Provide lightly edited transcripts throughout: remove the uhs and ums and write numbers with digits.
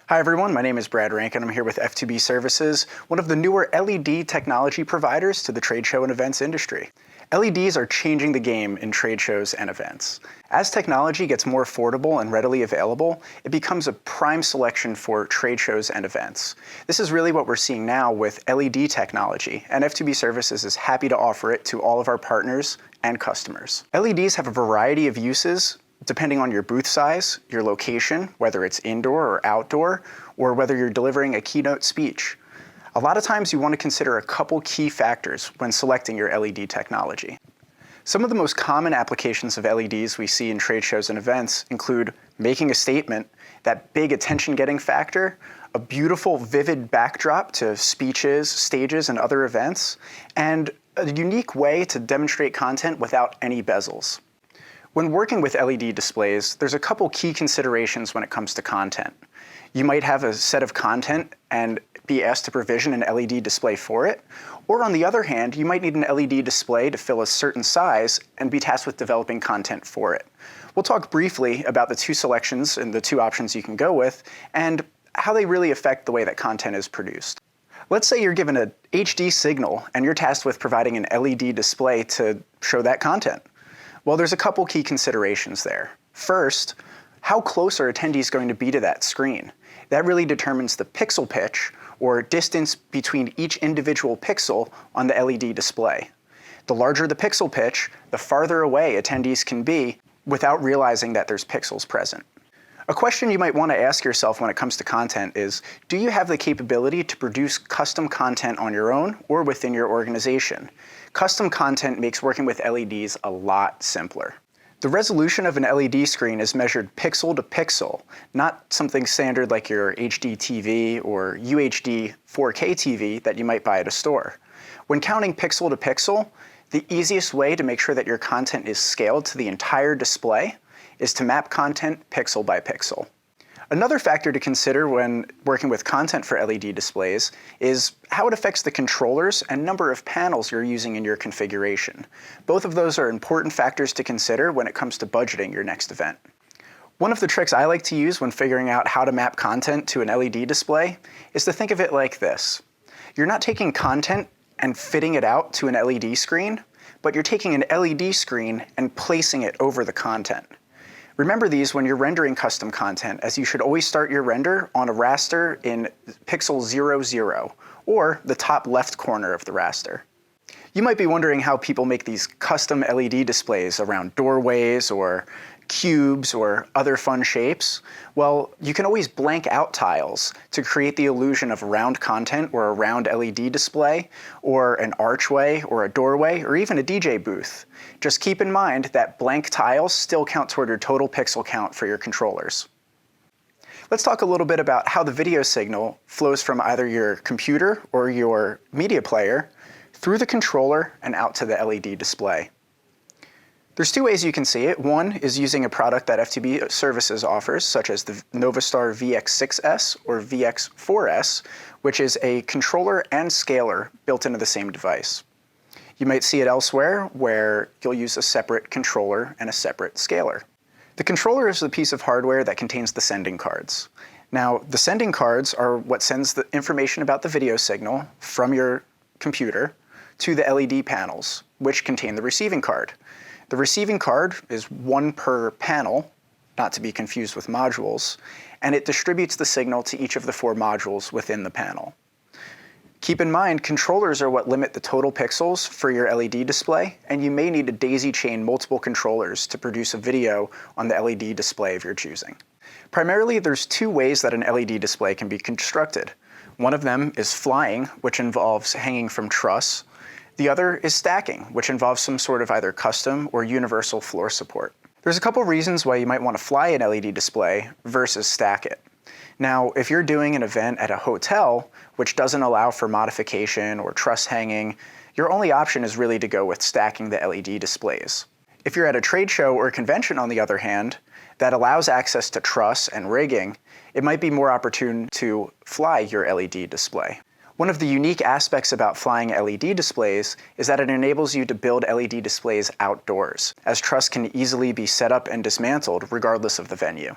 Hi everyone, my name is Brad Rank and I'm here with F2B Services, one of the newer LED technology providers to the trade show and events industry. LEDs are changing the game in trade shows and events. As technology gets more affordable and readily available, it becomes a prime selection for trade shows and events. This is really what we're seeing now with LED technology, and F2B Services is happy to offer it to all of our partners and customers. LEDs have a variety of uses depending on your booth size, your location, whether it's indoor or outdoor, or whether you're delivering a keynote speech. A lot of times you want to consider a couple key factors when selecting your LED technology. Some of the most common applications of LEDs we see in trade shows and events include making a statement, that big attention-getting factor, a beautiful, vivid backdrop to speeches, stages, and other events, and a unique way to demonstrate content without any bezels. When working with LED displays, there's a couple key considerations when it comes to content. You might have a set of content and be asked to provision an LED display for it, or on the other hand, you might need an LED display to fill a certain size and be tasked with developing content for it. We'll talk briefly about the two selections and the two options you can go with, and how they really affect the way that content is produced. Let's say you're given an HD signal and you're tasked with providing an LED display to show that content. Well, there's a couple key considerations there. First, how close are attendees going to be to that screen? That really determines the pixel pitch, or distance between each individual pixel on the LED display. The larger the pixel pitch, the farther away attendees can be without realizing that there's pixels present. A question you might want to ask yourself when it comes to content is, do you have the capability to produce custom content on your own or within your organization? Custom content makes working with LEDs a lot simpler. The resolution of an LED screen is measured pixel to pixel, not something standard like your HD TV or UHD 4K TV that you might buy at a store. When counting pixel to pixel, the easiest way to make sure that your content is scaled to the entire display is to map content pixel by pixel. Another factor to consider when working with content for LED displays is how it affects the controllers and number of panels you're using in your configuration. Both of those are important factors to consider when it comes to budgeting your next event. One of the tricks I like to use when figuring out how to map content to an LED display is to think of it like this. You're not taking content and fitting it out to an LED screen, but you're taking an LED screen and placing it over the content. Remember these when you're rendering custom content, as you should always start your render on a raster in pixel 00, or the top left corner of the raster. You might be wondering how people make these custom LED displays around doorways or cubes or other fun shapes. Well, you can always blank out tiles to create the illusion of round content or a round LED display, or an archway or a doorway, or even a DJ booth. Just keep in mind that blank tiles still count toward your total pixel count for your controllers. Let's talk a little bit about how the video signal flows from either your computer or your media player through the controller and out to the LED display. There's two ways you can see it. One is using a product that F2B Services offers, such as the Novastar VX6S or VX4S, which is a controller and scaler built into the same device. You might see it elsewhere where you'll use a separate controller and a separate scaler. The controller is the piece of hardware that contains the sending cards. Now, the sending cards are what sends the information about the video signal from your computer to the LED panels, which contain the receiving card. The receiving card is one per panel, not to be confused with modules, and it distributes the signal to each of the 4 modules within the panel. Keep in mind, controllers are what limit the total pixels for your LED display, and you may need to daisy chain multiple controllers to produce a video on the LED display of your choosing. Primarily, there's 2 ways that an LED display can be constructed. One of them is flying, which involves hanging from truss. The other is stacking, which involves some sort of either custom or universal floor support. There's a couple reasons why you might want to fly an LED display versus stack it. Now, if you're doing an event at a hotel, which doesn't allow for modification or truss hanging, your only option is really to go with stacking the LED displays. If you're at a trade show or convention, on the other hand, that allows access to truss and rigging, it might be more opportune to fly your LED display. One of the unique aspects about flying LED displays is that it enables you to build LED displays outdoors, as truss can easily be set up and dismantled regardless of the venue.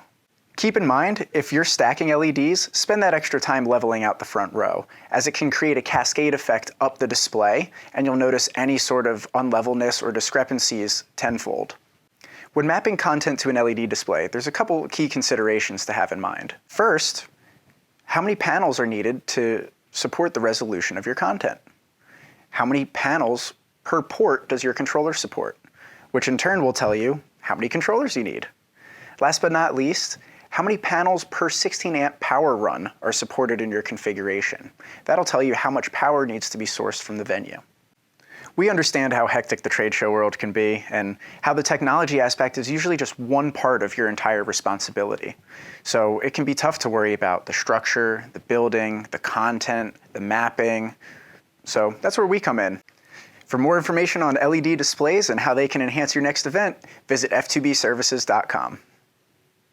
Keep in mind, if you're stacking LEDs, spend that extra time leveling out the front row, as it can create a cascade effect up the display, and you'll notice any sort of unlevelness or discrepancies tenfold. When mapping content to an LED display, there's a couple key considerations to have in mind. First, how many panels are needed to support the resolution of your content? How many panels per port does your controller support? Which in turn will tell you how many controllers you need. Last but not least, how many panels per 16 amp power run are supported in your configuration? That'll tell you how much power needs to be sourced from the venue. We understand how hectic the trade show world can be and how the technology aspect is usually just one part of your entire responsibility. So it can be tough to worry about the structure, the building, the content, the mapping. So that's where we come in. For more information on LED displays and how they can enhance your next event, visit f2bservices.com.